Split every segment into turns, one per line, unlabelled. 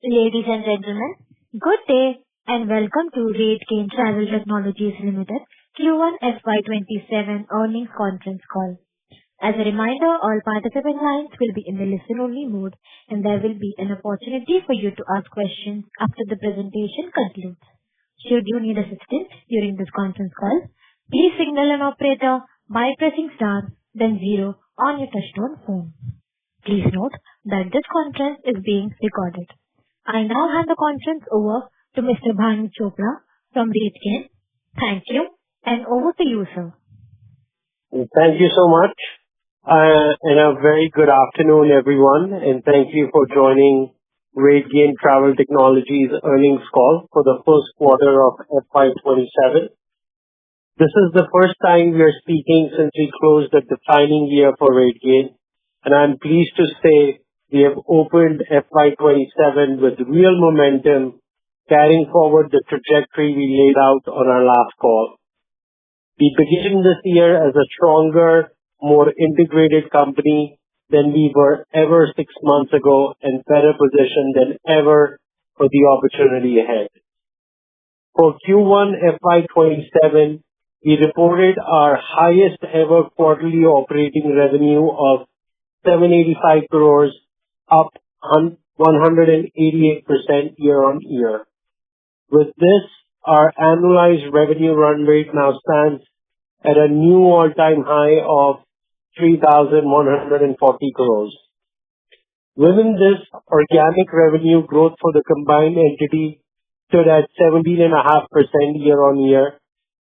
Ladies and gentlemen, good day and welcome to Rategain Travel Technologies Limited Q1 FY27 earnings conference call. As a reminder, all participant lines will be in the listen-only mode, and there will be an opportunity for you to ask questions after the presentation concludes. Should you need assistance during this conference call, please signal an operator by pressing star, then zero on your touchtone phone. Please note that this conference is being recorded. I now hand the conference over to Mr. Bhanu Chopra from Rategain. Thank you, and over to you, sir.
Thank you so much, and a very good afternoon, everyone, and thank you for joining Rategain Travel Technologies earnings call for the first quarter of FY27. This is the first time we are speaking since we closed a defining year for Rategain, and I'm pleased to say we have opened FY27 with real momentum, carrying forward the trajectory we laid out on our last call. We begin this year as a stronger, more integrated company than we were ever 6 months ago and better positioned than ever for the opportunity ahead. For Q1 FY27, we reported our highest ever quarterly operating revenue of 785 crores, up 188% year-on-year. With this, our annualized revenue run rate now stands at a new all-time high of 3,140 crores. Within this, organic revenue growth for the combined entity stood at 17.5% year-on-year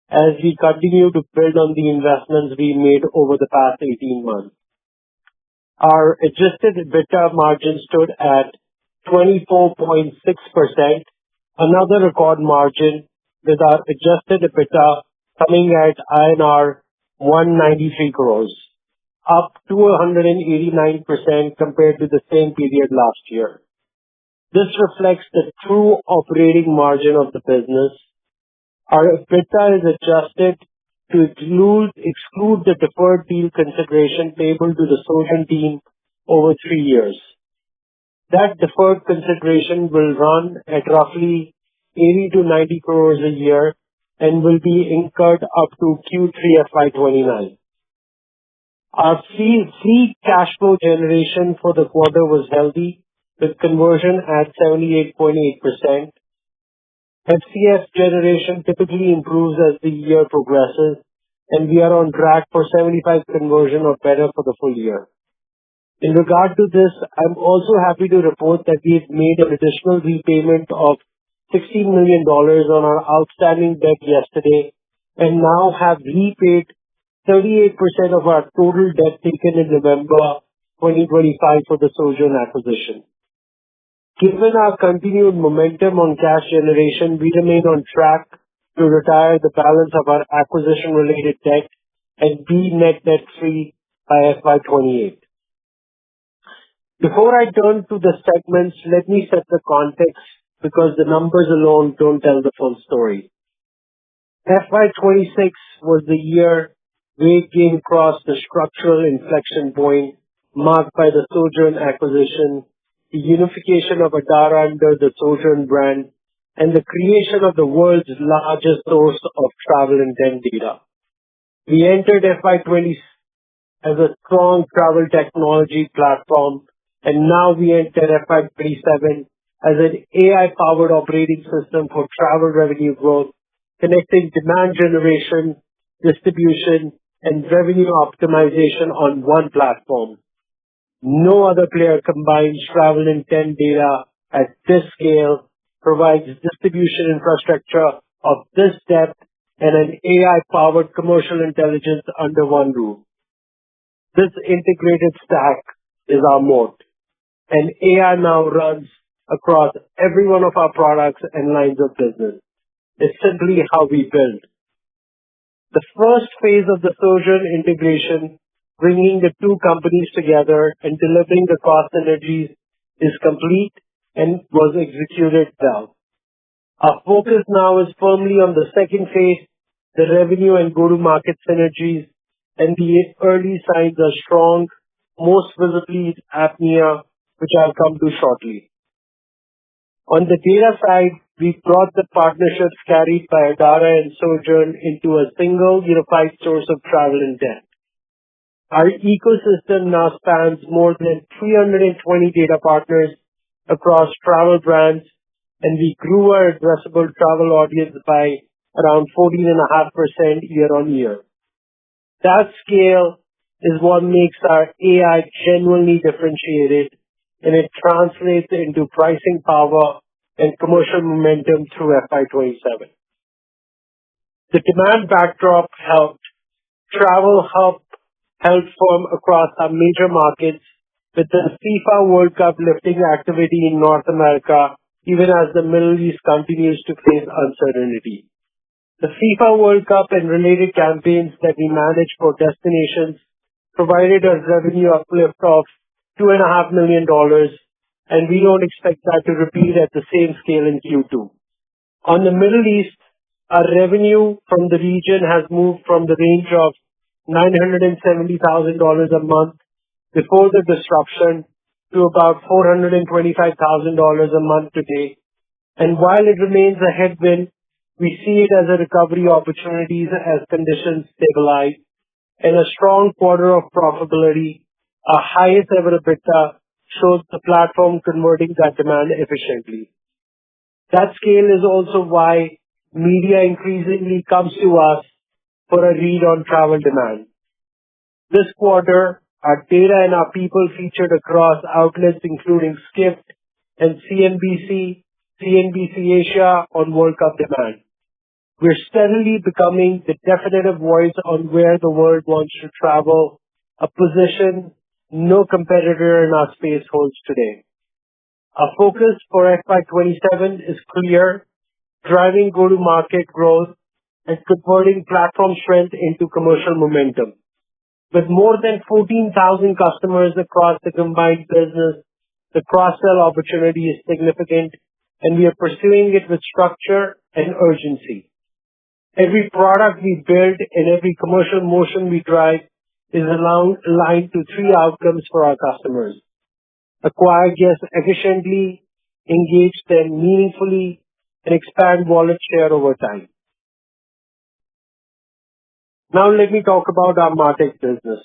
as we continue to build on the investments we made over the past 18 months. Our adjusted EBITDA margin stood at 24.6%, another record margin, with our adjusted EBITDA coming at INR 193 crores, up 289% compared to the same period last year. This reflects the true operating margin of the business. Our EBITDA is adjusted to exclude the deferred deal consideration payable to the Sojern team over 3 years. That deferred consideration will run at roughly 80 to 90 crores a year and will be incurred up to Q3 FY29. Our free cash flow generation for the quarter was healthy, with conversion at 78.8%. FCF generation typically improves as the year progresses, and we are on track for 75 conversion or better for the full year. In regard to this, I'm also happy to report that we've made an additional repayment of $16 million on our outstanding debt yesterday and now have repaid 38% of our total debt taken in November 2025 for the Sojern acquisition. Given our continued momentum on cash generation, we remain on track to retire the balance of our acquisition-related debt and be net debt-free by FY28. Before I turn to the segments, let me set the context because the numbers alone don't tell the full story. FY26 was the year Rategain crossed the structural inflection point marked by the Sojern acquisition, the unification of Adara under the Sojern brand, and the creation of the world's largest source of travel intent data. We entered FY20 as a strong travel technology platform, and now we enter FY27 as an AI-powered operating system for travel revenue growth, connecting demand generation, distribution, and revenue optimization on one platform. No other player combines travel intent data at this scale, provides distribution infrastructure of this depth, and an AI-powered commercial intelligence under one roof. This integrated stack is our moat, and AI now runs across every one of our products and lines of business. It's simply how we build. The first phase of the Sojern integration, bringing the two companies together and delivering the cost synergies, is complete and was executed well. Our focus now is firmly on the second phase, the revenue and go-to-market synergies, and the early signs are strong, most visibly apnea, which I'll come to shortly. On the data side, we brought the partnerships carried by Adara and Sojourn into a single unified source of travel intent. Our ecosystem now spans more than 320 data partners across travel brands, and we grew our addressable travel audience by around 14.5% year-on-year. That scale is what makes our AI genuinely differentiated, and it translates into pricing power and commercial momentum through FY27. The demand backdrop helped. Travel Hub held firm across our major markets, with the FIFA World Cup lifting activity in North America, even as the Middle East continues to face uncertainty. The FIFA World Cup and related campaigns that we manage for destinations provided a revenue uplift of $2.5 million, and we don't expect that to repeat at the same scale in Q2. On the Middle East, our revenue from the region has moved from the range of $970,000 a month before the disruption to about $425,000 a month today. And while it remains a headwind, we see it as a recovery opportunity as conditions stabilize, and a strong quarter of profitability, our highest ever EBITDA, shows the platform converting that demand efficiently. That scale is also why media increasingly comes to us for a read on travel demand. This quarter, our data and our people featured across outlets including Skift and CNBC Asia on World Cup demand. We're steadily becoming the definitive voice on where the world wants to travel, a position no competitor in our space holds today. Our focus for FY27 is clear: driving go-to-market growth and converting platform strength into commercial momentum. With more than 14,000 customers across the combined business, the cross-sell opportunity is significant, and we are pursuing it with structure and urgency. Every product we build and every commercial motion we drive is aligned to three outcomes for our customers: acquire guests efficiently, engage them meaningfully, and expand wallet share over time. Now let me talk about our MarTech business,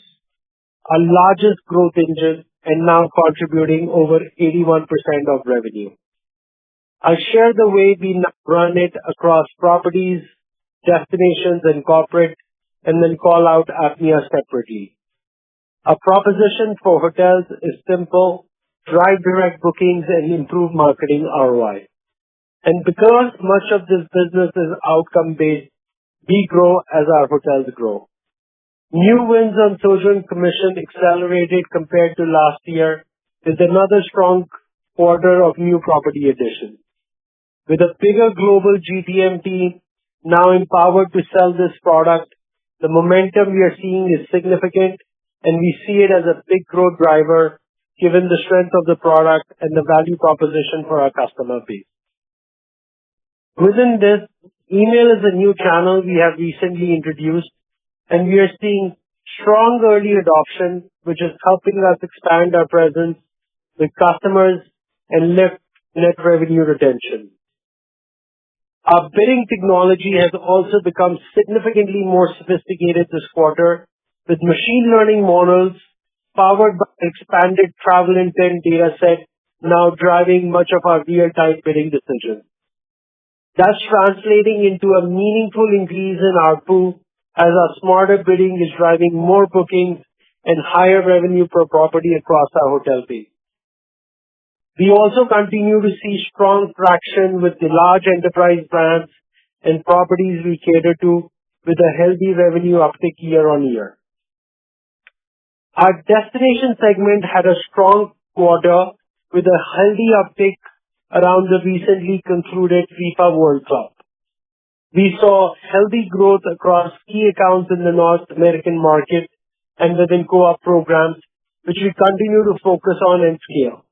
our largest growth engine and now contributing over 81% of revenue. I'll share the way we run it across properties, destinations, and corporate, and then call out APMEA separately. Our proposition for hotels is simple: drive direct bookings and improve marketing ROI. And because much of this business is outcome-based, we grow as our hotels grow. New wins on Sojourn commission accelerated compared to last year, with another strong quarter of new property additions. With a bigger global GTM team now empowered to sell this product, the momentum we are seeing is significant, and we see it as a big growth driver given the strength of the product and the value proposition for our customer base. Within this, email is a new channel we have recently introduced, and we are seeing strong early adoption, which is helping us expand our presence with customers and lift net revenue retention. Our bidding technology has also become significantly more sophisticated this quarter, with machine learning models powered by expanded travel intent data set now driving much of our real-time bidding decisions. That's translating into a meaningful increase in ARPU as our smarter bidding is driving more bookings and higher revenue per property across our hotel base. We also continue to see strong traction with the large enterprise brands and properties we cater to, with a healthy revenue uptick year-on-year. Our destination segment had a strong quarter with a healthy uptick around the recently concluded FIFA World Cup. We saw healthy growth across key accounts in the North American market and within co-op programs, which we continue to focus on and scale.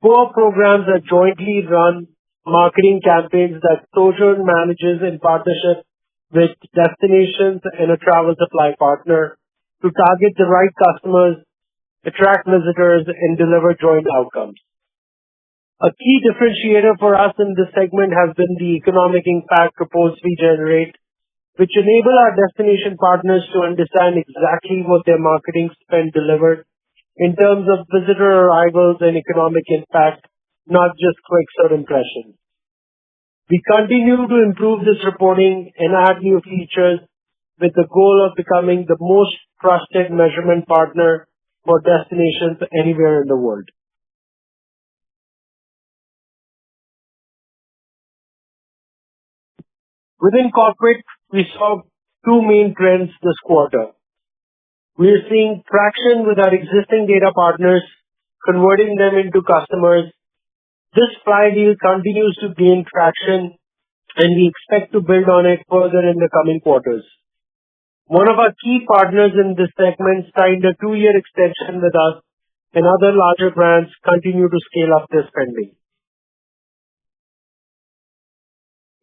Co-op programs are jointly run marketing campaigns that Sojourn manages in partnership with destinations and a travel supply partner to target the right customers, attract visitors, and deliver joint outcomes. A key differentiator for us in this segment has been the economic impact reports we generate, which enable our destination partners to understand exactly what their marketing spend delivered in terms of visitor arrivals and economic impact, not just clicks or impressions. We continue to improve this reporting and add new features with the goal of becoming the most trusted measurement partner for destinations anywhere in the world. Within corporate, we saw two main trends this quarter. We are seeing traction with our existing data partners, converting them into customers. This flywheel continues to gain traction, and we expect to build on it further in the coming quarters. One of our key partners in this segment signed a 2-year extension with us, and other larger brands continue to scale up their spending.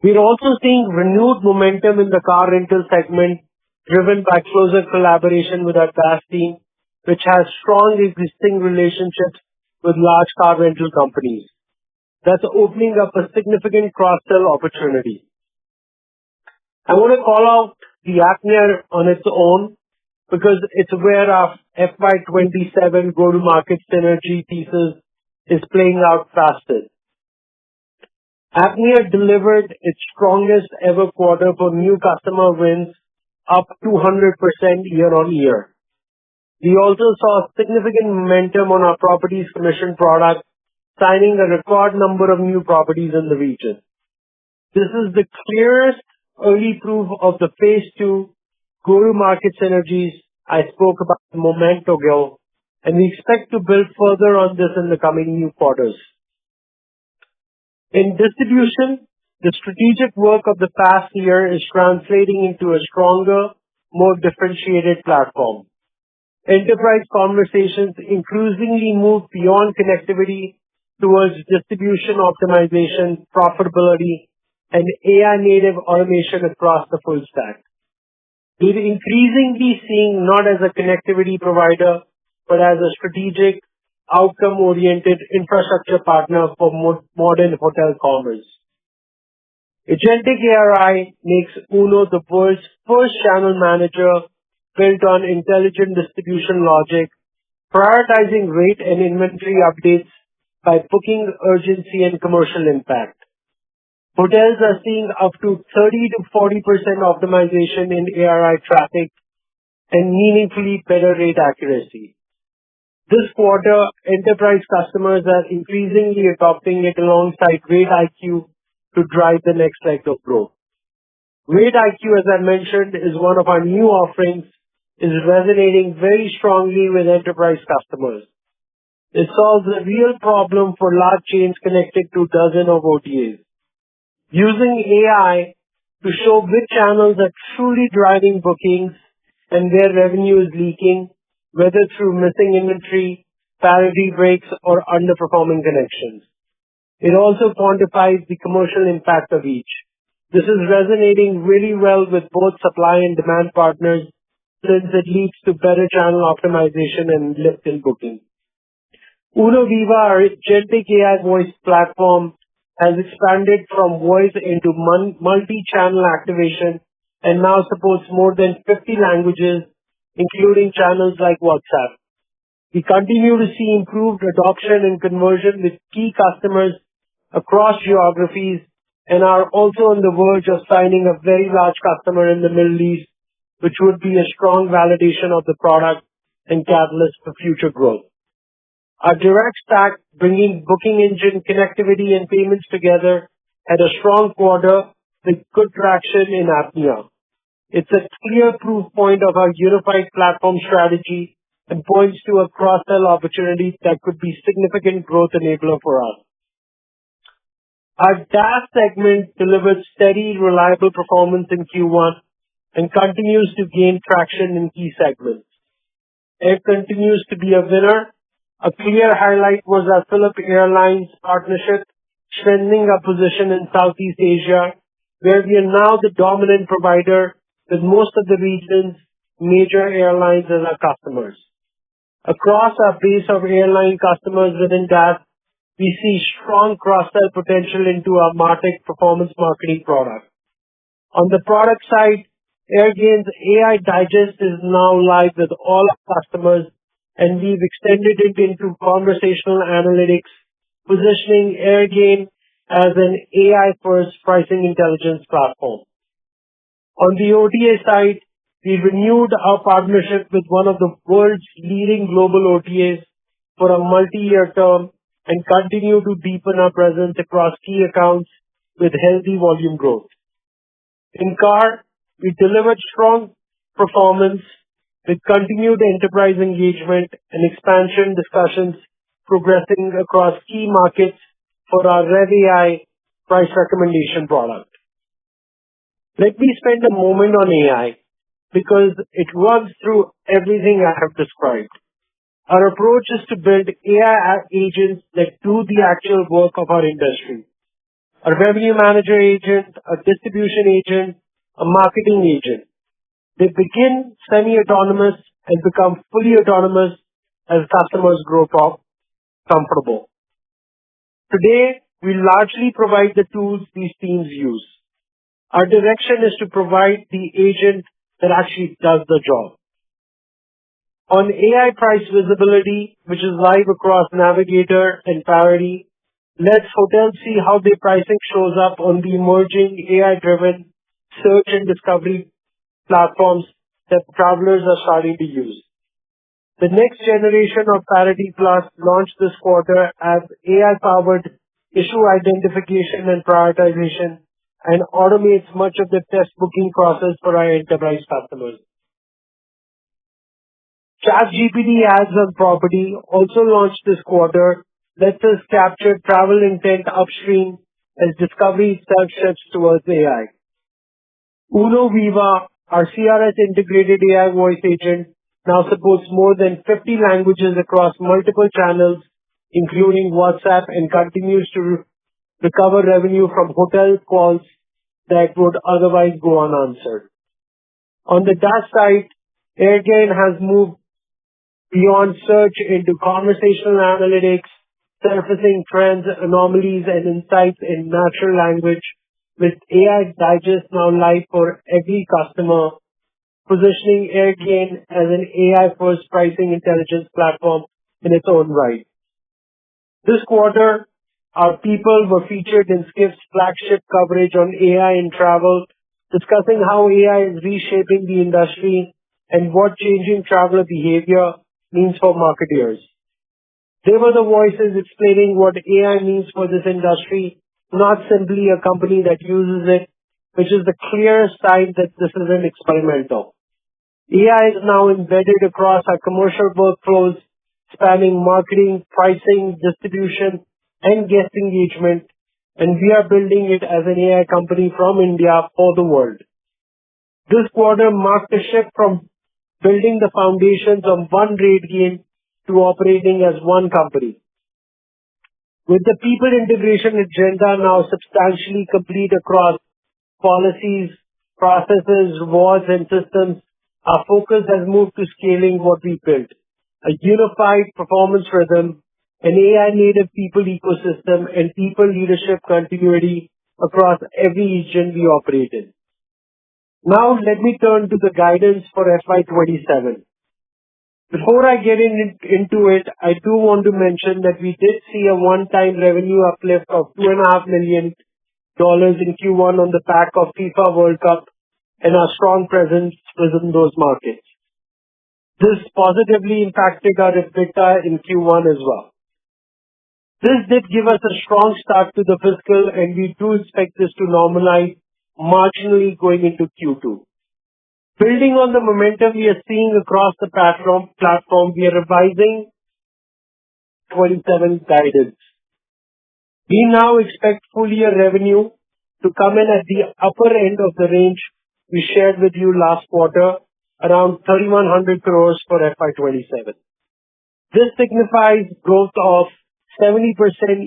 We're also seeing renewed momentum in the car rental segment, driven by closer collaboration with our DaaS team, which has strong existing relationships with large car rental companies. That's opening up a significant cross-sell opportunity. I want to call out the APMEA on its own because it's where our FY27 go-to-market synergy thesis is playing out fastest. APMEA delivered its strongest ever quarter for new customer wins, up 200% year-on-year. We also saw significant momentum on our properties commission product, signing a record number of new properties in the region. This is the clearest early proof of the phase 2 go-to-market synergies I spoke about a moment ago, and we expect to build further on this in the coming new quarters. In distribution, the strategic work of the past year is translating into a stronger, more differentiated platform. Enterprise conversations increasingly move beyond connectivity towards distribution optimization, profitability, and AI-native automation across the full stack. We're increasingly seeing not as a connectivity provider, but as a strategic, outcome-oriented infrastructure partner for modern hotel commerce. Agentic AI makes Uno the world's first channel manager built on intelligent distribution logic, prioritizing rate and inventory updates by booking urgency and commercial impact. Hotels are seeing up to 30 to 40% optimization in ARI traffic and meaningfully better rate accuracy. This quarter, enterprise customers are increasingly adopting it alongside Rate IQ to drive the next leg of growth. Rate IQ, as I mentioned, is one of our new offerings, is resonating very strongly with enterprise customers. It solves a real problem for large chains connected to dozens of OTAs. Using AI to show which channels are truly driving bookings and where revenue is leaking, whether through missing inventory, parity breaks, or underperforming connections. It also quantifies the commercial impact of each. This is resonating really well with both supply and demand partners since it leads to better channel optimization and lift in booking. Uno Viva, our agentic AI voice platform, has expanded from voice into multi-channel activation and now supports more than 50 languages, including channels like WhatsApp. We continue to see improved adoption and conversion with key customers across geographies and are also on the verge of signing a very large customer in the Middle East, which would be a strong validation of the product and catalyst for future growth. Our direct stack, bringing booking engine, connectivity, and payments together, had a strong quarter with good traction in APMEA. It's a clear proof point of our unified platform strategy and points to a cross-sell opportunity that could be significant growth enabler for us. Our DaaS segment delivered steady, reliable performance in Q1 and continues to gain traction in key segments. It continues to be a winner. A clear highlight was our Philipp Airlines partnership, strengthening our position in Southeast Asia, where we are now the dominant provider with most of the region's major airlines as our customers. Across our base of airline customers within DaaS, we see strong cross-sell potential into our MarTech performance marketing product. On the product side, Airgain's AI Digest is now live with all our customers, and we've extended it into conversational analytics, positioning Airgain as an AI-first pricing intelligence platform. On the OTA side, we renewed our partnership with one of the world's leading global OTAs for a multi-year term and continue to deepen our presence across key accounts with healthy volume growth. In car, we delivered strong performance with continued enterprise engagement and expansion discussions progressing across key markets for our RevAI price recommendation product. Let me spend a moment on AI because it runs through everything I have described. Our approach is to build AI agents that do the actual work of our industry. A revenue manager agent, a distribution agent, a marketing agent. They begin semi-autonomous and become fully autonomous as customers grow comfortable. Today, we largely provide the tools these teams use. Our direction is to provide the agent that actually does the job. On AI price visibility, which is live across Navigator and Parity, lets hotels see how their pricing shows up on the emerging AI-driven search and discovery platforms that travelers are starting to use. The next generation of Parity Plus launched this quarter as AI-powered issue identification and prioritization and automates much of the test booking process for our enterprise customers. ChatGPT ads on property, also launched this quarter, lets us capture travel intent upstream as discovery itself shifts towards AI. Uno Viva, our CRS integrated AI voice agent, now supports more than 50 languages across multiple channels, including WhatsApp, and continues to recover revenue from hotel calls that would otherwise go unanswered. On the DaaS side, Airgain has moved beyond search into conversational analytics, surfacing trends, anomalies, and insights in natural language, with AI Digest now live for every customer, positioning Airgain as an AI-first pricing intelligence platform in its own right. This quarter, our people were featured in Skift's flagship coverage on AI in travel, discussing how AI is reshaping the industry and what changing traveler behavior means for marketeers. They were the voices explaining what AI means for this industry, not simply a company that uses it, which is the clearest sign that this isn't experimental. AI is now embedded across our commercial workflows, spanning marketing, pricing, distribution, and guest engagement, and we are building it as an AI company from India for the world. This quarter marked a shift from building the foundations of one Rategain to operating as one company. With the people integration agenda now substantially complete across policies, processes, rewards, and systems, our focus has moved to scaling what we built: a unified performance rhythm, an AI-native people ecosystem, and people leadership continuity across every region we operate in. Now, let me turn to the guidance for FY27. Before I get into it, I do want to mention that we did see a one-time revenue uplift of $2.5 million in Q1 on the back of FIFA World Cup and our strong presence within those markets. This positively impacted our EBITDA in Q1 as well. This did give us a strong start to the fiscal, and we do expect this to normalize marginally going into Q2. Building on the momentum we are seeing across the platform, we are revising 27 guidance. We now expect full year revenue to come in at the upper end of the range we shared with you last quarter, around 3,100 crores for FY27. This signifies growth of 70%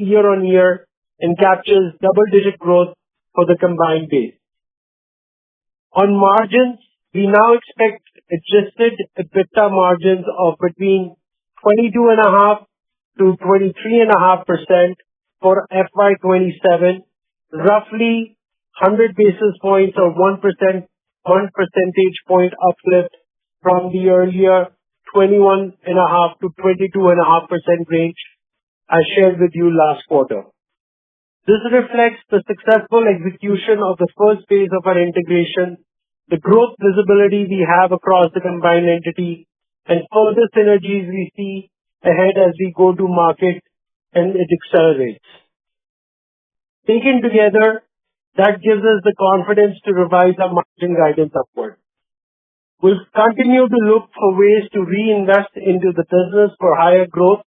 year-on-year and captures double-digit growth for the combined base. On margins, we now expect adjusted EBITDA margins of between 22.5% to 23.5% for FY27, roughly 100 basis points or 1 percentage point uplift from the earlier 21.5 to 22.5% range I shared with you last quarter. This reflects the successful execution of the first phase of our integration, the growth visibility we have across the combined entity, and further synergies we see ahead as we go to market and it accelerates. Taken together, that gives us the confidence to revise our margin guidance upward. We'll continue to look for ways to reinvest into the business for higher growth,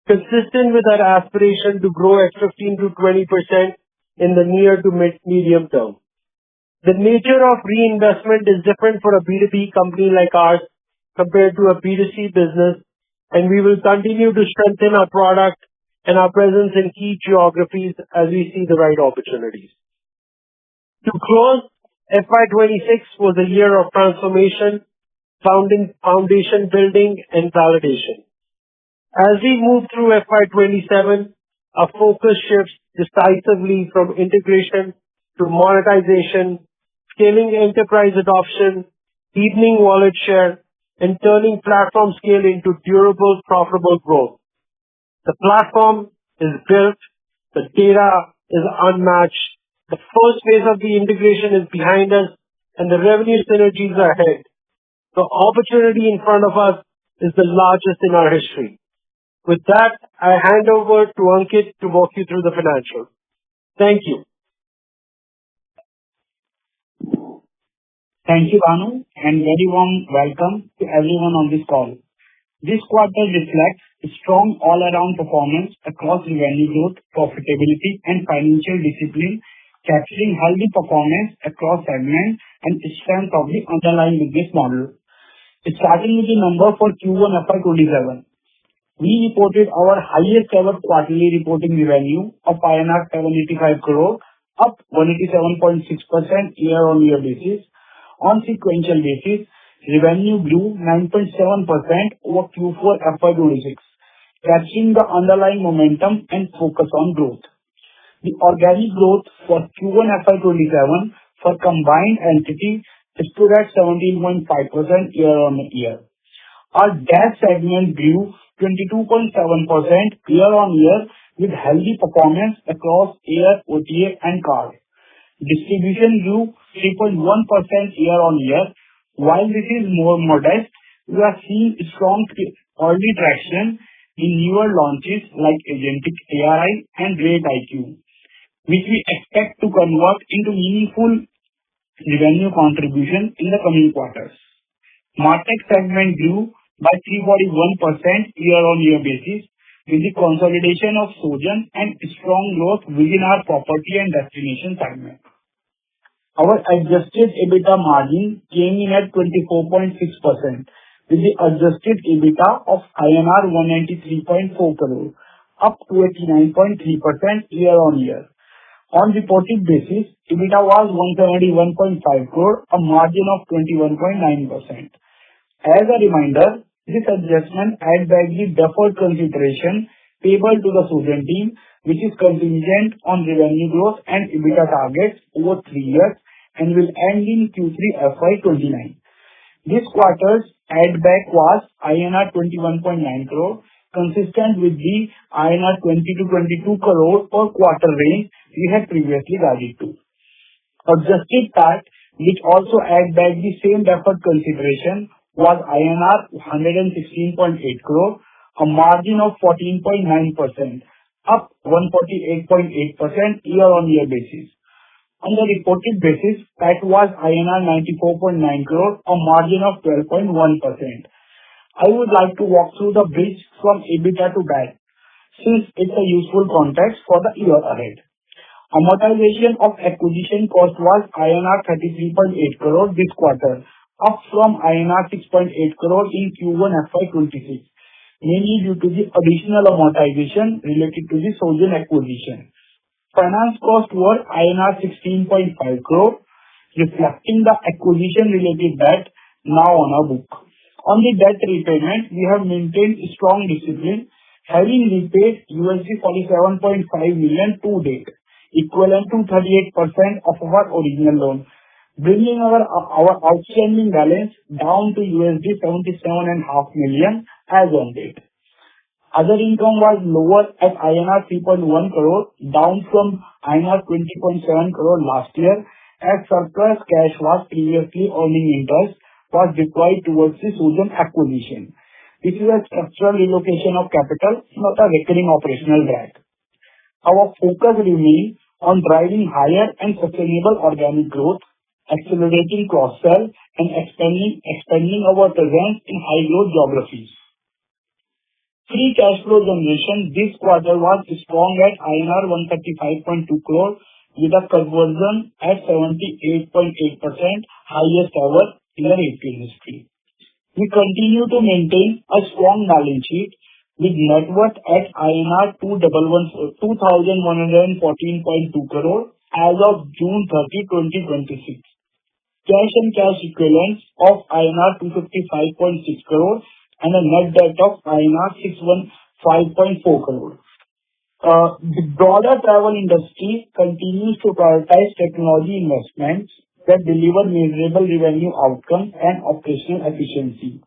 consistent with our aspiration to grow at 15 to 20% in the near to medium term. The nature of reinvestment is different for a B2B company like ours compared to a B2C business, and we will continue to strengthen our product and our presence in key geographies as we see the right opportunities. To close, FY26 was a year of transformation, foundation building, and validation. As we move through FY27, our focus shifts decisively from integration to monetization, scaling enterprise adoption, deepening wallet share, and turning platform scale into durable, profitable growth. The platform is built, the data is unmatched, the first phase of the integration is behind us, and the revenue synergies are ahead. The opportunity in front of us is the largest in our history. With that, I hand over to Ankit to walk you through the financials. Thank you.
Thank you, Bhanu, and very warm welcome to everyone on this call. This quarter reflects a strong all-around performance across revenue growth, profitability, and financial discipline, capturing healthy performance across segments and strength of the underlying business model. Starting with the number for Q1 FY27. We reported our highest ever quarterly reporting revenue of INR 785 crore, up 187.6% year-on-year basis. On sequential basis, revenue grew 9.7% over Q4 FY26, capturing the underlying momentum and focus on growth. The organic growth for Q1 FY27 for combined entity stood at 17.5% year-on-year. Our DaaS segment grew 22.7% year-on-year with healthy performance across air, OTA, and card. Distribution grew 3.1% year-on-year. While this is more modest, we are seeing strong early traction in newer launches like Agentic AI and Rate IQ, which we expect to convert into meaningful revenue contribution in the coming quarters. MarTech segment grew by 341% year-on-year basis with the consolidation of Sojan and strong growth within our property and destination segment. Our adjusted EBITDA margin came in at 24.6% with the adjusted EBITDA of INR 193.4 crore, up to 89.3% year-on-year. On reported basis, EBITDA was 171.5 crore, a margin of 21.9%. As a reminder, this adjustment adds back the deferred consideration payable to the Sojan team, which is contingent on revenue growth and EBITDA targets over 3 years and will end in Q3 FY29. This quarter's add back was INR 21.9 crore, consistent with the INR 20 to 22 crore per quarter range we had previously guided to. Adjusted PAT, which also add back the same deferred consideration, was INR 116.8 crore, a margin of 14.9%, up 148.8% year-on-year basis. On the reported basis, PAT was INR 94.9 crore, a margin of 12.1%. I would like to walk through the bridge from EBITDA to PAT, since it's a useful context for the year ahead. Amortization of acquisition cost was INR 33.8 crore this quarter, up from INR 6.8 crore in Q1 FY26, mainly due to the additional amortization related to the Sojan acquisition. Finance costs were INR 16.5 crore, reflecting the acquisition-related debt now on our book. On the debt repayment, we have maintained strong discipline, having repaid $47.5 million to date, equivalent to 38% of our original loan, bringing our outstanding balance down to $77.5 million as on date. Other income was lower at INR 3.1 crore, down from INR 20.7 crore last year, as surplus cash was previously earning interest was deployed towards the Sojourn acquisition. This is a structural relocation of capital, not a recurring operational drag. Our focus remains on driving higher and sustainable organic growth, accelerating cross-sell, and expanding our presence in high-growth geographies. Free cash flow generation this quarter was strong at INR 135.2 crore, with a conversion at 78.8%, highest ever in the RateGain history. We continue to maintain a strong balance sheet with net worth at INR 2,114.2 crore as of June 30, 2026. Cash and cash equivalents of INR 255.6 crore and a net debt of INR 615.4 crore. The broader travel industry continues to prioritize technology investments that deliver measurable revenue outcomes and operational efficiency.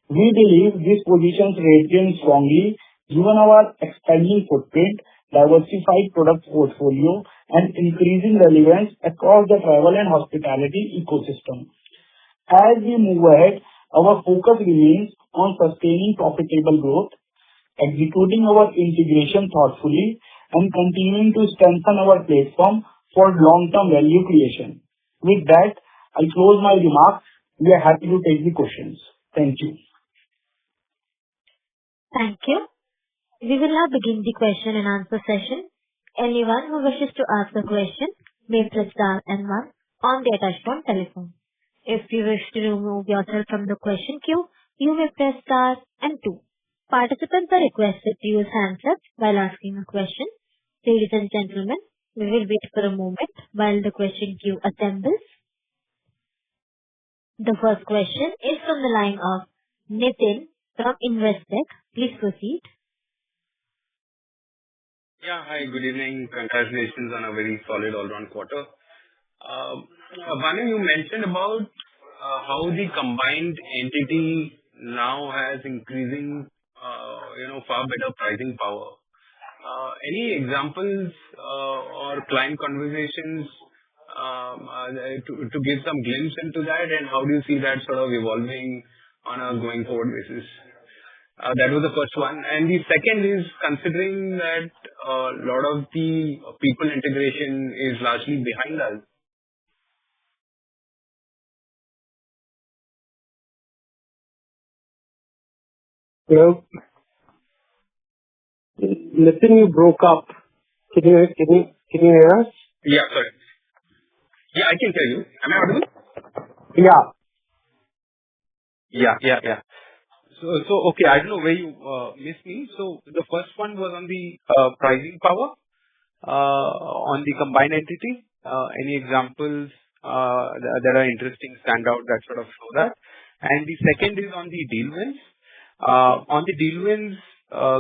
We believe this positions RateGain strongly given our expanding footprint, diversified product portfolio, and increasing relevance across the travel and hospitality ecosystem. As we move ahead, our focus remains on sustaining profitable growth, executing our integration thoughtfully, and continuing to strengthen our platform for long-term value creation. With that, I close my remarks. We are happy to take the questions. Thank you.
Thank you. We will now begin the question and answer session. Anyone who wishes to ask a question may press star and one on their touchtone telephone. If you wish to remove yourself from the question queue, you may press star and two. Participants are requested to use handsets while asking a question. Ladies and gentlemen, we will wait for a moment while the question queue assembles. The first question is from the line of Nitin from Investec. Please proceed.
Yeah. Hi, good evening. Congratulations on a very solid all-round quarter. Bhanu, you mentioned about how the combined entity now has increasing far better pricing power. Any examples or client conversations to give some glimpse into that, and how do you see that sort of evolving on a going forward basis? That was the first one. And the second is, considering that a lot of the people integration is largely behind us.
Hello? Nitin, you broke up. Can you hear us?
Yeah, sorry. Yeah, I can hear you. Am I audible?
Yeah.
Yeah. So okay, I don't know where you missed me. So the first one was on the pricing power on the combined entity. Any examples that are interesting, stand out, that sort of show that? And the second is on the deal wins. On the deal wins,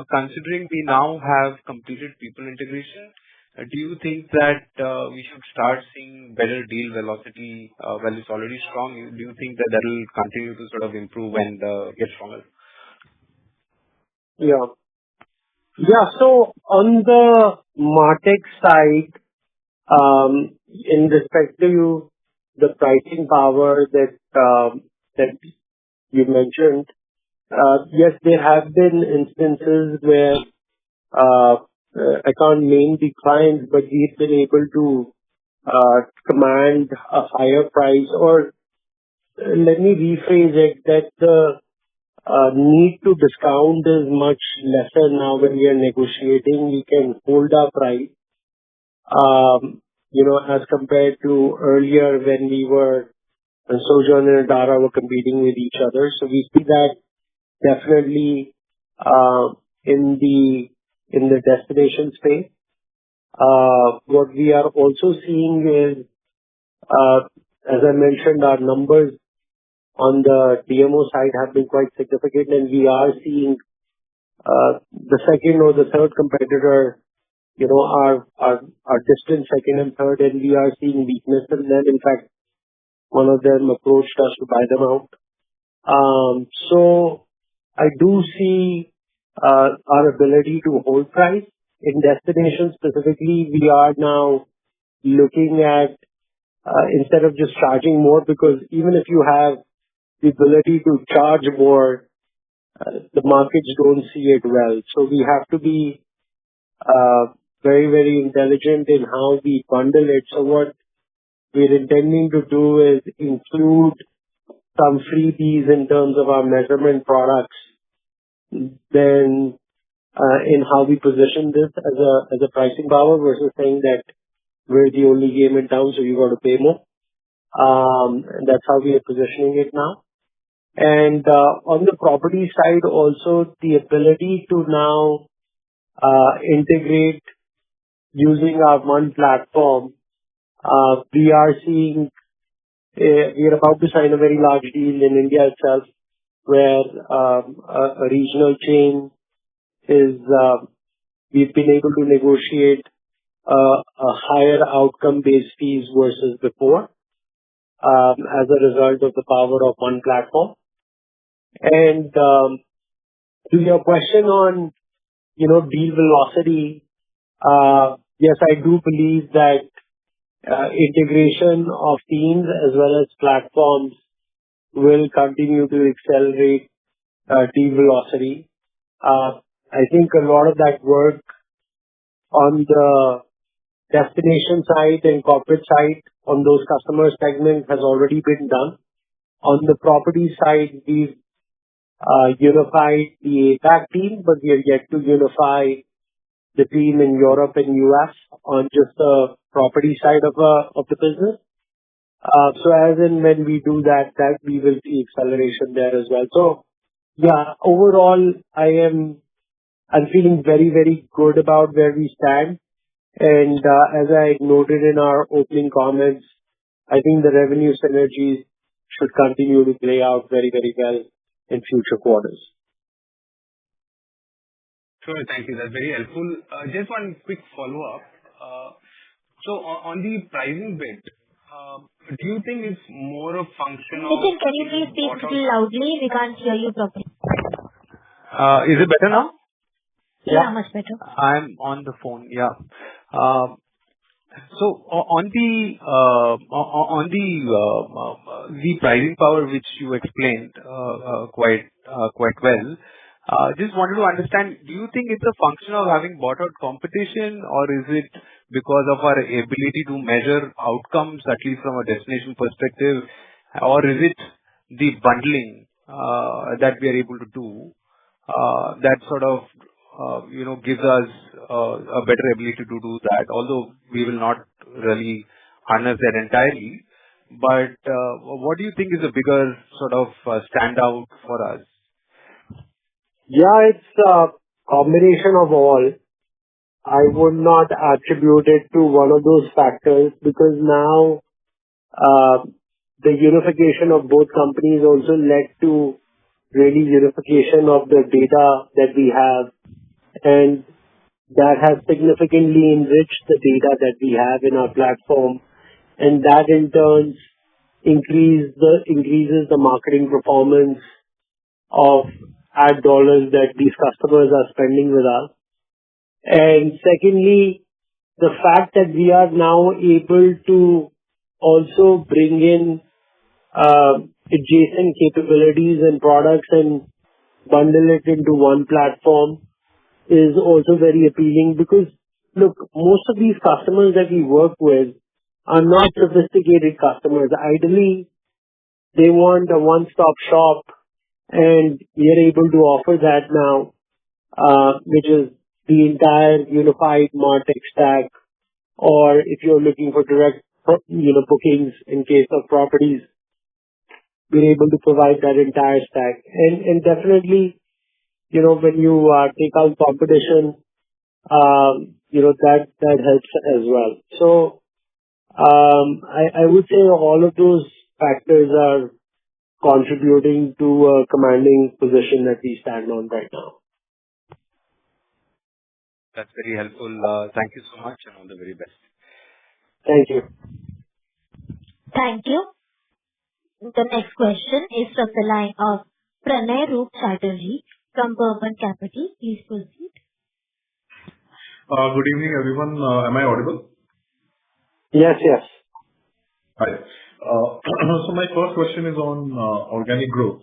considering we now have completed people integration, do you think that we should start seeing better deal velocity? Well, it's already strong. Do you think that will continue to sort of improve and get stronger?
Yeah. So on the MarTech side, in respect to the pricing power that you mentioned, yes, there have been instances where I can't name the clients, but we've been able to command a higher price, or let me rephrase it, that the need to discount is much lesser now when we are negotiating. We can hold our price, as compared to earlier when we were, Sojourn and Adara were competing with each other. So we see that definitely in the destination space. What we are also seeing is, as I mentioned, our numbers on the DMO side have been quite significant, and we are seeing the second or the third competitor, are distant second and third, and we are seeing weakness in them. In fact, one of them approached us to buy them out. So I do see our ability to hold price. In destination specifically, we are now looking at instead of just charging more, because even if you have the ability to charge more, the markets don't see it well. So we have to be very, very intelligent in how we bundle it. So what we're intending to do is include some freebies in terms of our measurement products, then in how we position this as a pricing power versus saying that we're the only game in town, so you got to pay more. And that's how we are positioning it now. And on the property side, also the ability to now integrate using our one platform. We are seeing we are about to sign a very large deal in India itself, where a regional chain is we've been able to negotiate a higher outcome-based fees versus before, as a result of the power of one platform. And to your question on, deal velocity, yes, I do believe that integration of teams as well as platforms will continue to accelerate deal velocity. I think a lot of that work on the destination side and corporate side on those customer segments has already been done. On the property side, we've unified the APAC team, but we are yet to unify the team in Europe and US on just the property side of the business. So as and when we do that we will see acceleration there as well. So yeah, overall, I'm feeling very, very good about where we stand. And as I noted in our opening comments, I think the revenue synergies should continue to play out very, very well in future quarters.
Sure. Thank you. That's very helpful. Just one quick follow-up. So on the pricing bit, do you think it's more a function of...
Nitin, can you please speak a little loudly? We can't hear you properly.
Is it better now?
Yeah, much better.
I'm on the phone. Yeah. So on the pricing power, which you explained quite well, just wanted to understand, do you think it's a function of having bought out competition, or is it because of our ability to measure outcomes, at least from a destination perspective, or is it the bundling that we are able to do that sort of gives us a better ability to do that, although we will not really harness that entirely. But what do you think is a bigger sort of standout for us?
Yeah, it's a combination of all. I would not attribute it to one of those factors, because now the unification of both companies also led to really unification of the data that we have, and that has significantly enriched the data that we have in our platform, and that in turn increases the marketing performance of ad dollars that these customers are spending with us. And secondly, the fact that we are now able to also bring in adjacent capabilities and products and bundle it into one platform is also very appealing, because look, most of these customers that we work with are not sophisticated customers. Ideally, they want a one-stop shop, and we are able to offer that now, which is the entire unified MarTech stack, or if you're looking for direct bookings in case of properties, we're able to provide that entire stack. And definitely, when you take out competition, that helps as well. So I would say all of those factors are contributing to a commanding position that we stand on right now.
That's very helpful. Thank you so much and all the very best.
Thank you.
Thank you. The next question is from the line of Pranay Roop Chatterjee from Burman Capital. Please proceed.
Good evening, everyone. Am I audible?
Yes, yes.
Hi. So my first question is on organic growth.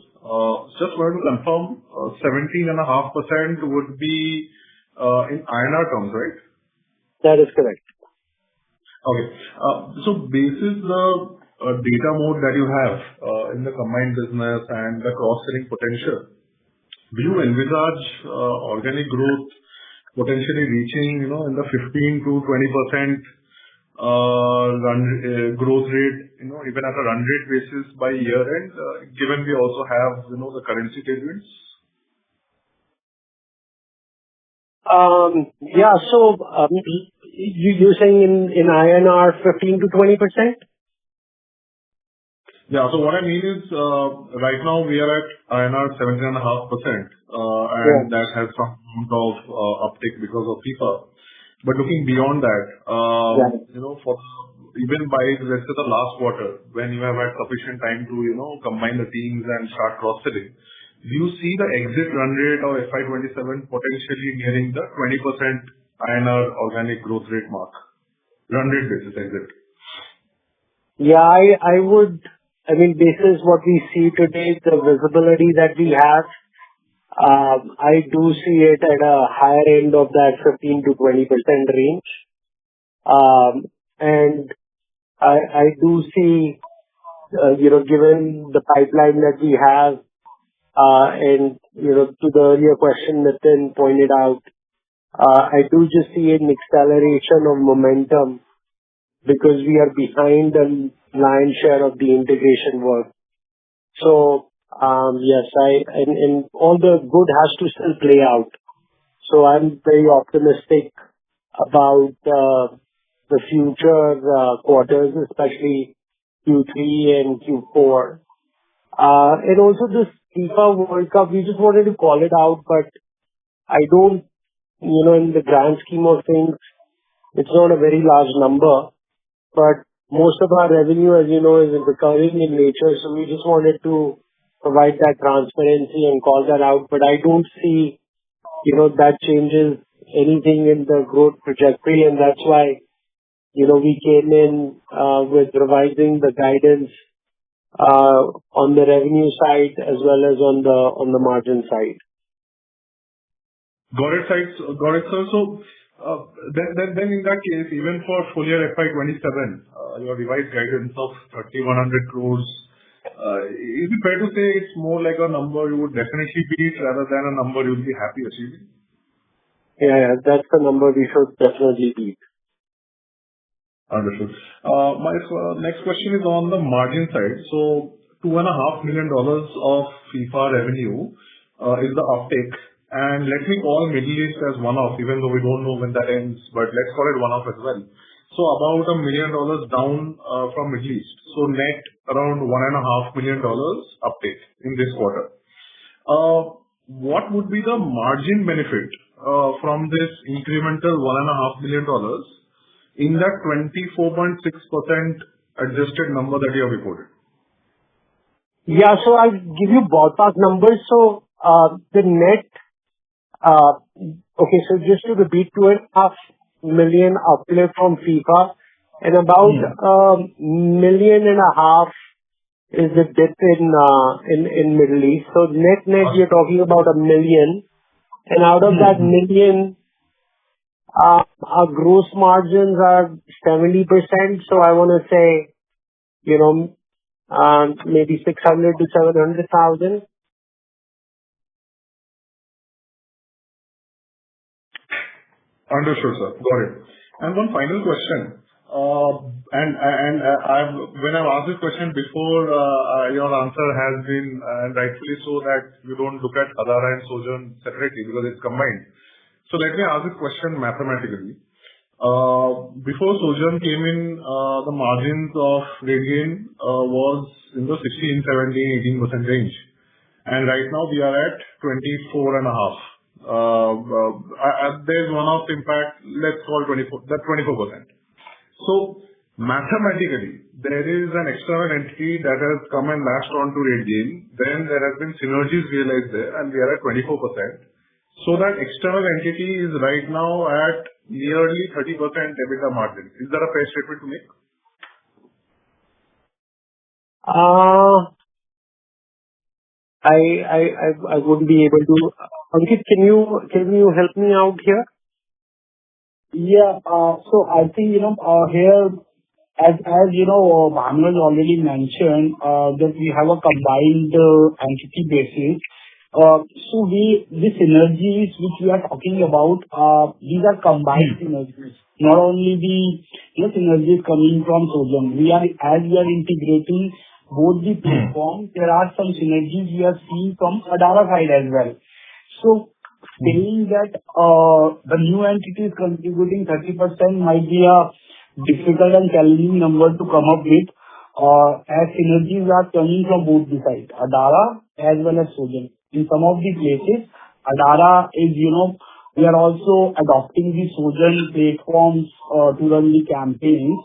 Just wanted to confirm, 17.5% would be in INR terms, right?
That is correct.
Okay. So basis the data mode that you have in the combined business and the cross-selling potential, do you envisage organic growth potentially reaching, in the 15 to 20% growth rate, even at a run rate basis by year end, given we also have, the currency tailwinds?
Yeah. So, you're saying in INR 15 to 20%?
Yeah. So what I mean is, right now we are at INR 17.5%, and that has some amount of uptick because of FIFA. But looking beyond that, for even by, let's say, the last quarter, when you have had sufficient time to, combine the teams and start cross-selling, do you see the exit run rate of FY27 potentially nearing the 20% INR organic growth rate mark? Run rate basis exit.
Yeah, I would. I mean, basis what we see today, the visibility that we have, I do see it at a higher end of that 15 to 20% range. And I do see, given the pipeline that we have, and, to the earlier question that Nitin pointed out, I do just see an acceleration of momentum because we are behind the lion's share of the integration work. So, yes, and all the good has to still play out. So I'm very optimistic about the future quarters, especially Q3 and Q4. And also this FIFA World Cup, we just wanted to call it out, but I don't, in the grand scheme of things, it's not a very large number, but most of our revenue, as you know, is recurring in nature. So we just wanted to provide that transparency and call that out. But I don't see, that changes anything in the growth trajectory. And that's why, we came in with revising the guidance on the revenue side as well as on the margin side.
Got it, sir. So, then in that case, even for full year FY27, your revised guidance of 3,100 crores, is it fair to say it's more like a number you would definitely beat rather than a number you'll be happy achieving?
Yeah, that's the number we should definitely beat.
Understood. My next question is on the margin side. So $2.5 million of FIFA revenue is the uptake. And let me call Middle East as one-off, even though we don't know when that ends, but let's call it one-off as well. So about $1 million down from Middle East. So net around $1.5 million uptake in this quarter. What would be the margin benefit from this incremental $1.5 million in that 24.6% adjusted number that you have reported?
Yeah, so I'll give you ballpark numbers. So the net, okay, so just to repeat, $2.5 million uplift from FIFA and about $1.5 million is the dip in Middle East. So net, you're talking about $1 million, and out of that $1 million, our gross margins are 70%. So I want to say, maybe 600 to 700,000.
Understood, sir. Got it. And one final question. When I've asked this question before, your answer has been, and rightfully so, that you don't look at Adara and Sojern separately because it's combined. So let me ask this question mathematically. Before Sojern came in, the margins of Rategain was in the 16, 17, 18% range. And right now we are at 24.5%. There's one-off impact, let's call 24%. That's 24%. So mathematically, there is an external entity that has come and latched on to Rategain. Then there has been synergies realized there, and we are at 24%. So that external entity is right now at nearly 30% EBITDA margin. Is that a fair statement to make?
I wouldn't be able to. Ankit, can you help me out here?
Yeah. So I think, here, as Bhanu already mentioned, that we have a combined entity basis. So the synergies which we are talking about, these are combined synergies. Not only the synergies coming from Sojern. As we are integrating both the platforms, there are some synergies we are seeing from Adara side as well. So saying that the new entity is contributing 30% might be a difficult and challenging number to come up with, as synergies are coming from both the sides, Adara as well as Sojern. In some of the places, Adara is, we are also adopting the Sojern platforms to run the campaigns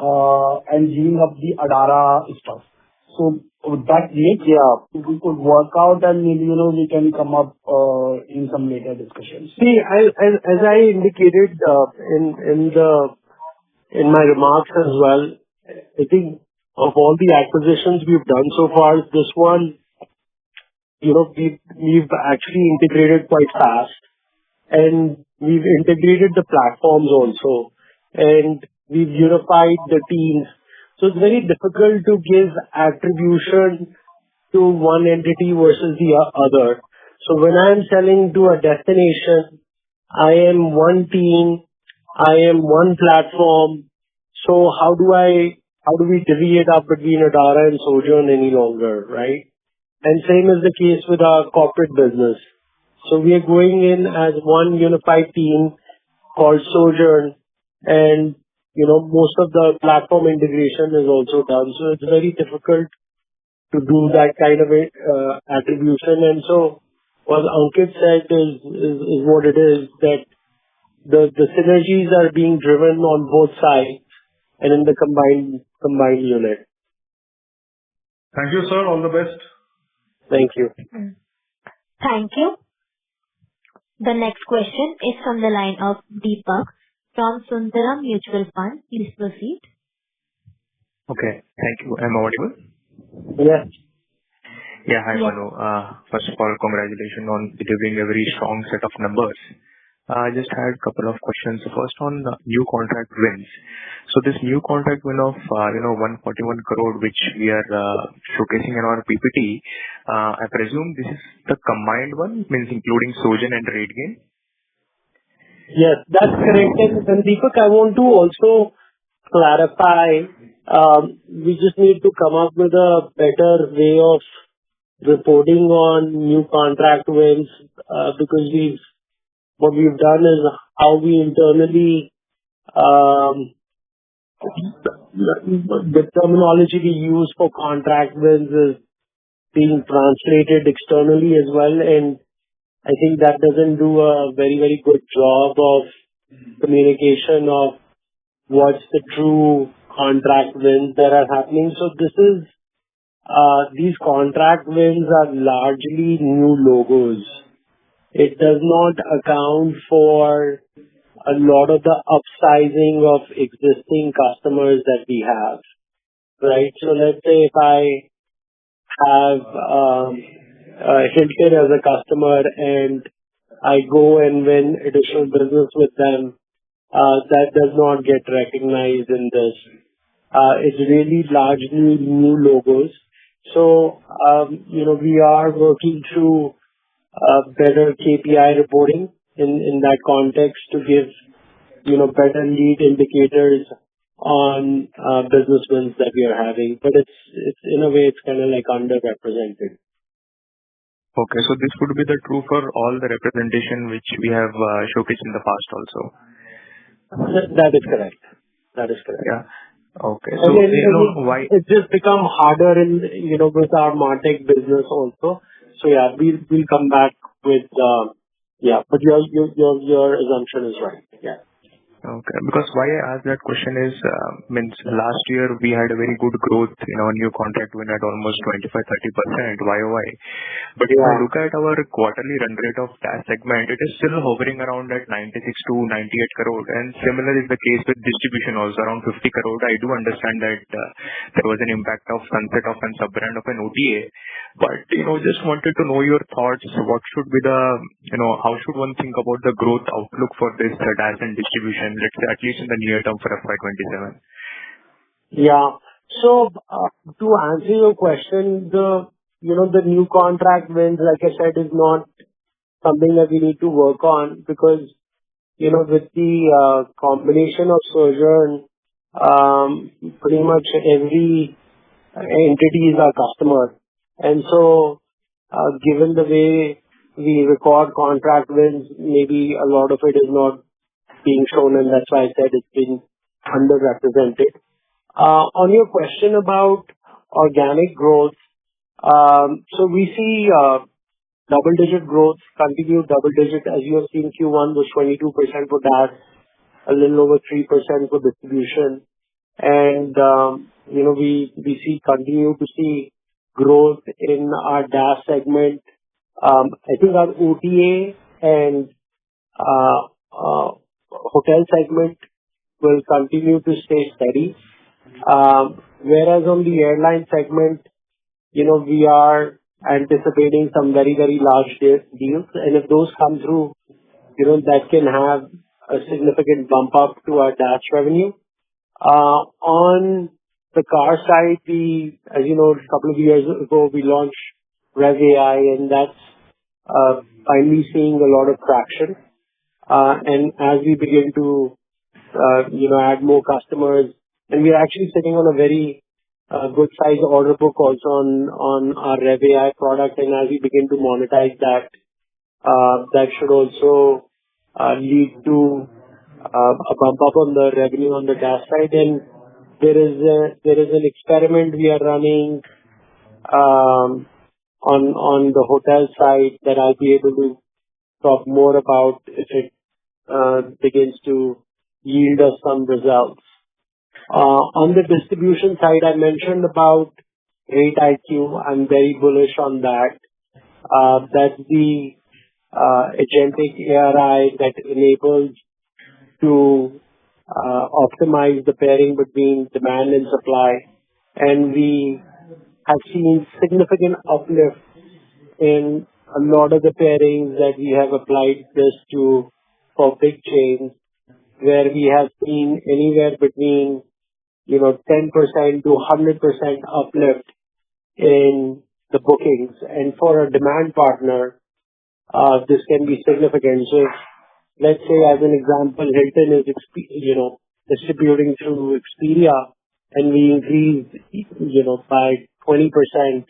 and giving up the Adara stuff. So that makes, we could work out and maybe, we can come up in some later discussions.
See, as I indicated in my remarks as well, I think of all the acquisitions we've done so far, this one, we've actually integrated quite fast, and we've integrated the platforms also, and we've unified the teams. So it's very difficult to give attribution to one entity versus the other. So when I'm selling to a destination, I am one team, I am one platform. So how do we divvy it up between Adara and Sojern any longer, right? And same is the case with our corporate business. So we are going in as one unified team called Sojern, and most of the platform integration is also done. So it's very difficult to do that kind of attribution. And so what Ankit said is what it is, that the synergies are being driven on both sides and in the combined unit.
Thank you, sir. All the best.
Thank you.
Thank you. The next question is from the line of Deepak from Sundaram Mutual Fund. Please proceed.
Okay. Thank you. Am I audible?
Yes.
Yeah. Hi, Manu. First of all, congratulations on delivering a very strong set of numbers. I just had a couple of questions. First, on the new contract wins. So this new contract win of 141 crore, which we are showcasing in our PPT, I presume this is the combined one, means including Sojern and Rategain?
Yes, that's correct. And Deepak, I want to also clarify, we just need to come up with a better way of reporting on new contract wins, because what we've done is how we internally, the terminology we use for contract wins is being translated externally as well, and I think that doesn't do a very, very good job of communication of what's the true contract wins that are happening. So these contract wins are largely new logos. It does not account for a lot of the upsizing of existing customers that we have, right? So let's say if I have Hilton as a customer and I go and win additional business with them, that does not get recognized in this. It's really largely new logos. So, we are working through better KPI reporting in that context to give, better lead indicators on business wins that we are having. But it's in a way, it's kind of like underrepresented.
Okay, so this would be the true for all the representation which we have showcased in the past also.
That is correct. That is correct.
Yeah. Okay. So why
it's just become harder in with our MarTech business also. So yeah, we'll come back with Yeah, but your assumption is right. Yeah.
Okay. Because why I asked that question is, means last year we had a very good growth in our new contract win at almost 25-30% YOY. But if I
Yeah.
look at our quarterly run rate of that segment, it is still hovering around at 96 to 98 crore. And similar is the case with distribution also, around 50 crore. I do understand that there was an impact of sunset of a sub-brand of an OTA. But, just wanted to know your thoughts. What should be the, how should one think about the growth outlook for this DaaS and distribution, let's say at least in the near term for FY27?
Yeah. So, to answer your question, the new contract wins, like I said, is not something that we need to work on because, with the combination of Sojourn, pretty much every entity is our customer. And so, given the way we record contract wins, maybe a lot of it is not being shown, and that's why I said it's been underrepresented. On your question about organic growth, so we see double-digit growth, continued double-digit. As you have seen, Q1 was 22% for DaaS, a little over 3% for distribution. And, we continue to see growth in our DaaS segment. I think our OTA and hotel segment will continue to stay steady. Whereas on the airline segment, we are anticipating some very, very large deals. And if those come through, that can have a significant bump up to our DaaS revenue. On the car side, as you know, a couple of years ago, we launched Rategain, and that's finally seeing a lot of traction. And as we begin to, add more customers, and we are actually sitting on a very good size order book also on our Rategain product. And as we begin to monetize that, that should also lead to a bump up on the revenue on the DaaS side. And there is an experiment we are running on the hotel side that I'll be able to talk more about if it begins to yield us some results. On the distribution side, I mentioned about RateIQ. I'm very bullish on that. That's the agentic ARI that enables to optimize the pairing between demand and supply. And we have seen significant uplift in a lot of the pairings that we have applied this to for big chains, where we have seen anywhere between 10% to 100% uplift in the bookings. And for a demand partner, this can be significant. So, let's say, as an example, Hilton is distributing through Expedia, and we increase by 20%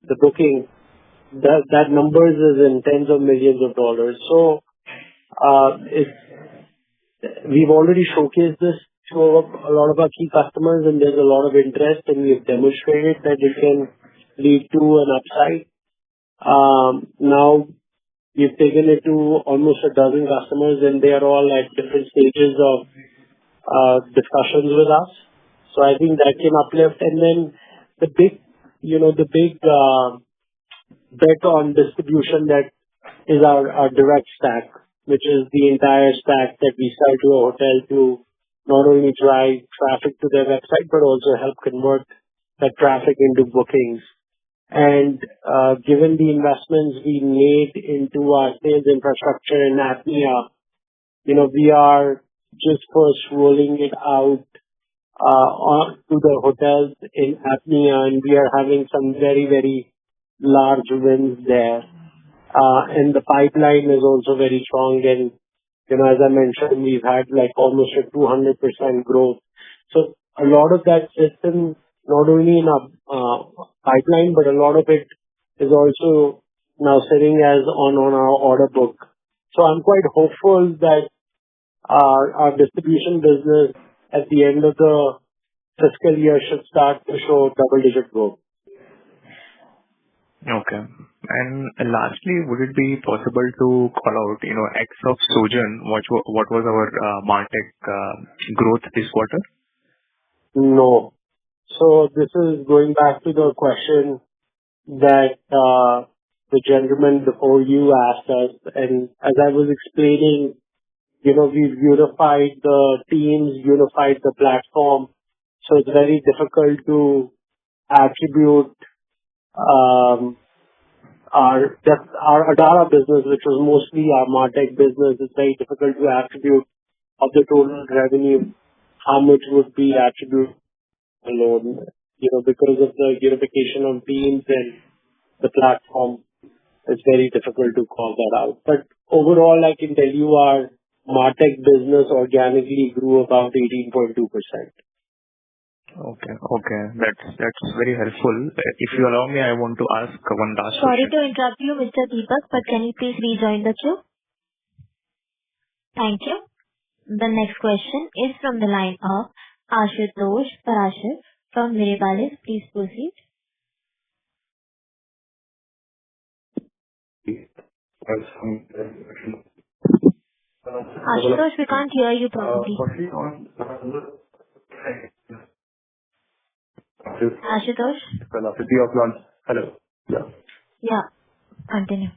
the booking. That numbers is in tens of millions of dollars. So, we've already showcased this to a lot of our key customers, and there's a lot of interest, and we've demonstrated that it can lead to an upside. Now, we've taken it to almost a dozen customers, and they are all at different stages of discussions with us. So, I think that can uplift. And then the big bet on distribution that is our direct stack, which is the entire stack that we sell to a hotel to not only drive traffic to their website, but also help convert that traffic into bookings. And given the investments we made into our sales infrastructure in APMEA, we are just first rolling it out to the hotels in APMEA, and we are having some very, very large wins there. And the pipeline is also very strong. And, as I mentioned, we've had almost a 200% growth. So, a lot of that sits in not only in our pipeline, but a lot of it is also now sitting on our order book. So, I'm quite hopeful that our distribution business at the end of the fiscal year should start to show double-digit growth.
Okay. And lastly, would it be possible to call out, X of Sojourn, what was our MarTech growth this quarter?
No. So this is going back to the question that the gentleman before you asked us. And as I was explaining, we've unified the teams, unified the platform. So it's very difficult to attribute our Adara business, which was mostly our MarTech business. It's very difficult to attribute of the total revenue, how much would be attributed alone, because of the unification of teams and the platform. It's very difficult to call that out. But overall, I can tell you our MarTech business organically grew about 18.2%.
Okay. That's very helpful. If you allow me, I want to ask one last
Sorry
question.
to interrupt you, Mr. Deepak, but can you please rejoin the queue? Thank you. The next question is from the line of Ashutosh Parashar from Rategain. Please proceed. Ashutosh, we can't hear you properly. Ashutosh?
Velocity of launch. Hello. Yeah.
Yeah. Continue.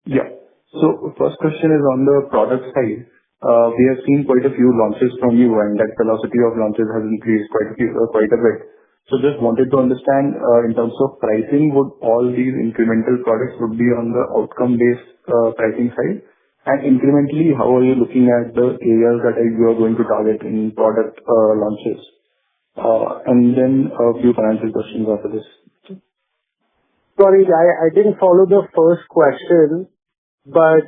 Yeah. So first question is on the product side. We have seen quite a few launches from you, and that velocity of launches has increased quite a bit. So just wanted to understand, in terms of pricing, would all these incremental products would be on the outcome-based pricing side? And incrementally, how are you looking at the areas that you are going to target in product launches? And then a few financial questions after this.
Sorry, I didn't follow the first question, but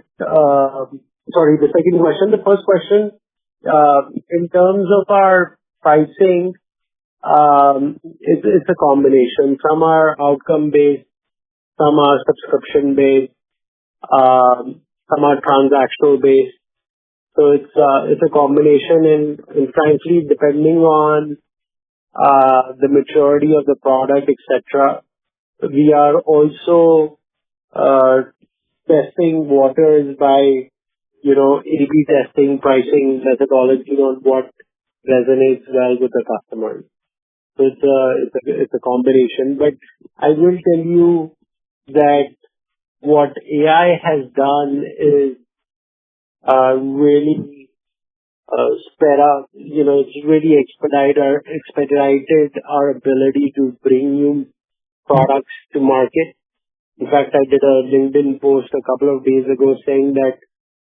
sorry, the second question. The first question, in terms of our pricing, it's a combination. Some are outcome-based, some are subscription-based, some are transactional-based. So it's a combination, and frankly, depending on the maturity of the product, etc., we are also testing waters by A/B testing, pricing methodology on what resonates well with the customers. So it's a combination. But I will tell you that what AI has done is really sped up. It's really expedited our ability to bring new products to market. In fact, I did a LinkedIn post a couple of days ago saying that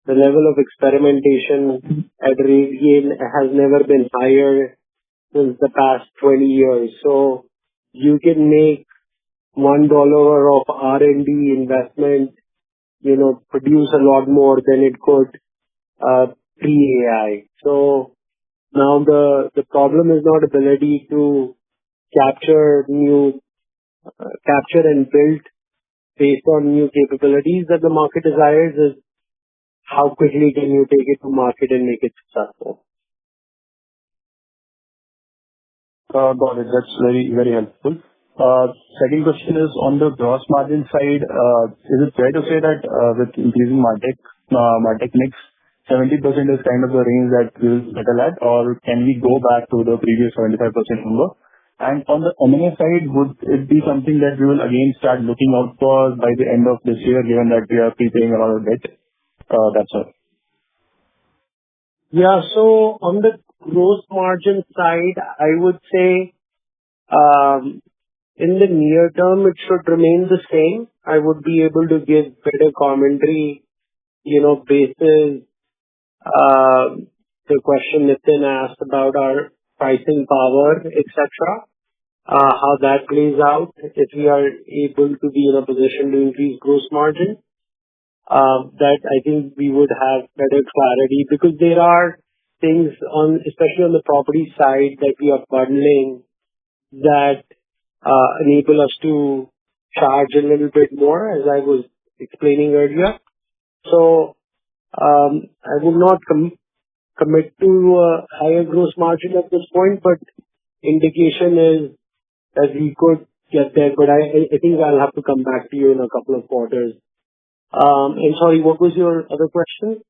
the level of experimentation at Rategain has never been higher since the past 20 years. So you can make $1 of R&D investment, produce a lot more than it could pre-AI. So now the problem is not ability to capture and build based on new capabilities that the market desires, is how quickly can you take it to market and make it successful.
Got it. That's very, very helpful. Second question is on the gross margin side. Is it fair to say that with increasing MarTech mix, 70% is kind of the range that we will settle at, or can we go back to the previous 75% number? And on the M&A side, would it be something that we will again start looking out for by the end of this year, given that we are prepaying a lot of debt? That's all.
Yeah. So on the gross margin side, I would say in the near term, it should remain the same. I would be able to give better commentary, basis the question Nitin asked about our pricing power, etc., how that plays out if we are able to be in a position to increase gross margin. That I think we would have better clarity, because there are things especially on the property side, that we are bundling that enable us to charge a little bit more, as I was explaining earlier. So I would not commit to a higher gross margin at this point, but indication is that we could get there, but I think I'll have to come back to you in a couple of quarters. And sorry, what was your other question?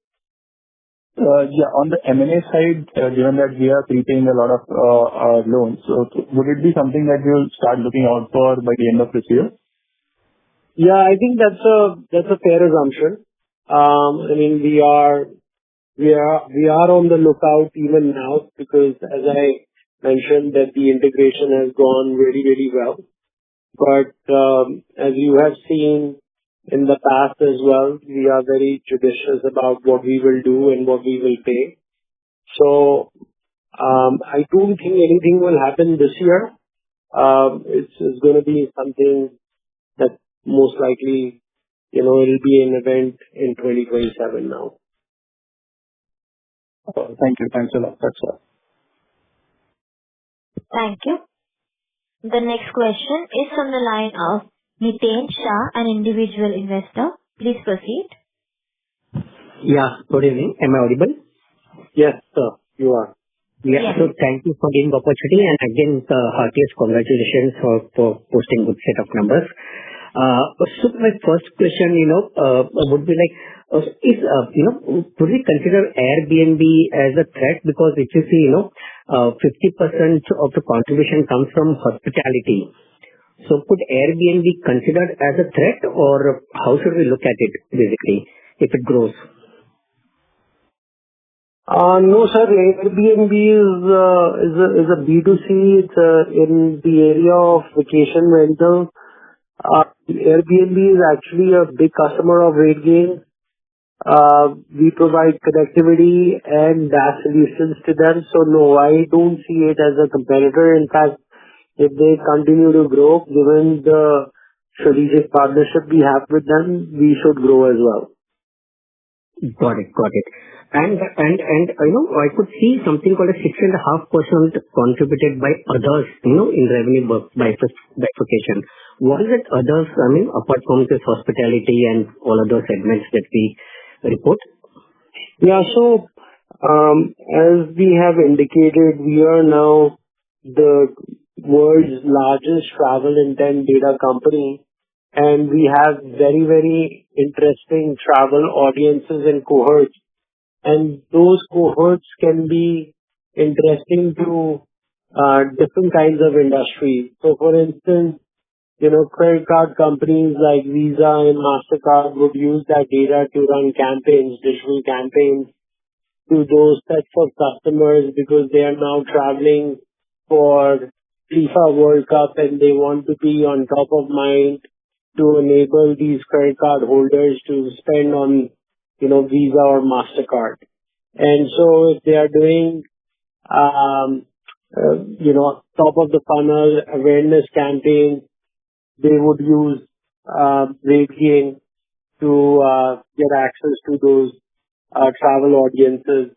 Yeah, on the M&A side, given that we are prepaying a lot of loans, so would it be something that we'll start looking out for by the end of this year?
Yeah, I think that's a fair assumption. I mean, we are on the lookout even now because, as I mentioned, that the integration has gone really, really well. But as you have seen in the past as well, we are very judicious about what we will do and what we will pay. So I don't think anything will happen this year. It's going to be something that most likely, it'll be an event in 2027 now.
Thank you. Thanks a lot. That's all.
Thank you. The next question is from the line of Nitin Shah, an individual investor. Please proceed.
Yeah, good evening. Am I audible?
Yes, sir, you are.
Yeah.
Yes.
So thank you for giving the opportunity, and again, heartiest congratulations for posting good set of numbers. So my first question, would be like, could we consider Airbnb as a threat? Because if you see, 50% of the contribution comes from hospitality. So could Airbnb be considered as a threat, or how should we look at it basically if it grows?
No, sir. Airbnb is a B2C. It's in the area of vacation rental. Airbnb is actually a big customer of Rategain. We provide connectivity and DaaS solutions to them. So no, I don't see it as a competitor. In fact, if they continue to grow, given the strategic partnership we have with them, we should grow as well.
Got it. And I could see something called a 6.5% contributed by others, in revenue bifurcation. What is it others, apart from this hospitality and all other segments that we report?
Yeah, so as we have indicated, we are now the world's largest travel intent data company, and we have very, very interesting travel audiences and cohorts. And those cohorts can be interesting to different kinds of industries. So, for instance, credit card companies like Visa and MasterCard would use that data to run campaigns, digital campaigns, to those sets of customers because they are now traveling for FIFA World Cup and they want to be on top of mind to enable these credit card holders to spend on, Visa or MasterCard. And so if they are doing, top of the funnel awareness campaigns, they would use Rategain to get access to those travel audiences,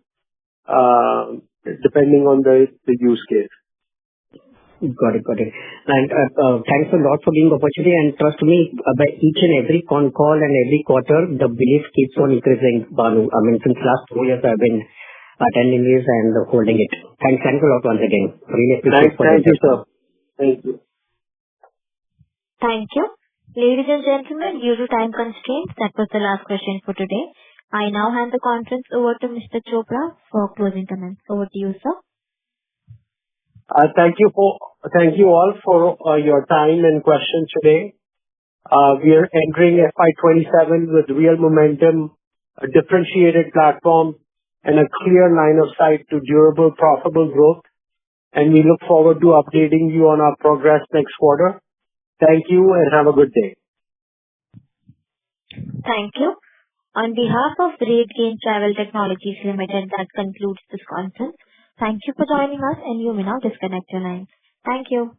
depending on the use case.
Got it. And thanks a lot for giving the opportunity. And trust me, by each and every con call and every quarter, the belief keeps on increasing, Banu. Since last 2 years, I've been attending this and holding it. Thanks a lot once again. Really appreciate for
Thank you, sir. Thank you.
Thank you. Ladies and gentlemen, due to time constraints, that was the last question for today. I now hand the conference over to Mr. Chopra for closing comments. Over to you, sir.
Thank you all for your time and questions today. We are entering FY27 with real momentum, a differentiated platform, and a clear line of sight to durable, profitable growth. And we look forward to updating you on our progress next quarter. Thank you and have a good day.
Thank you. On behalf of Rategain Travel Technologies Limited, that concludes this conference. Thank you for joining us, and you may now disconnect your lines. Thank you.